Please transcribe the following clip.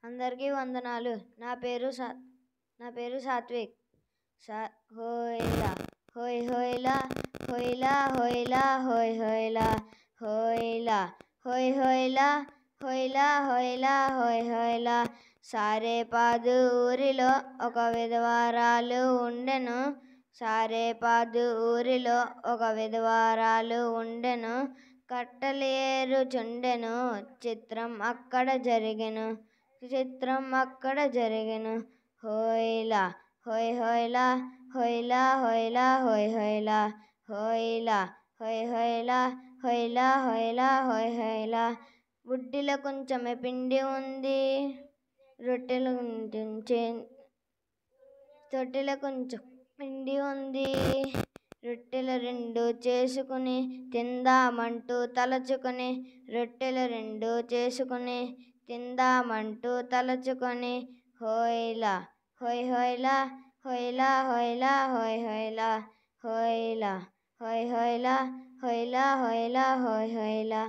అందరికీ వందనాలు. నా పేరు సాత్విక్. హోయ్లా హోయ్ హోయ్లా హోయ్లా హోయ్లా హోయ్ హోయ్లా హోయ్లా హోయ్ హోయ్లా హోయ్లా హోయ్లా హోయ్ హోయ్లా. సారేపాదు ఊరిలో ఒక విధవరాలు ఉండెను. సారేపాదు ఊరిలో ఒక విధవరాలు ఉండెను. కట్టెలు ఏరుచుండెను. చిత్రం అక్కడ జరిగెను. హోయ్లా హోయ్ హోయ్లా హోయ్లా హోయ్లా హోయ్ హోయ్లా హోయ్లా హోయ్ హోయ్లా హోయ్లా హోయ్లా హోయ్ హోయ్లా. బుడ్డిలో కొంచెమే పిండి ఉంది, తొట్టిలో కొంచెం పిండి ఉంది. రొట్టెలు రెండు చేసుకుని తిందామంటూ తలచుకొని, రొట్టెలు రెండు చేసుకుని తిందామంటూ తలచుకొని, హోయ్లా హోయ్ హోయ్లా హోయ్లా హోయ్లా హోయ్ హోయ్లా హోయ్లా హోయ్ హోయ్లా హోయ్లా హోయ్లా హోయ్ హోయ్లా.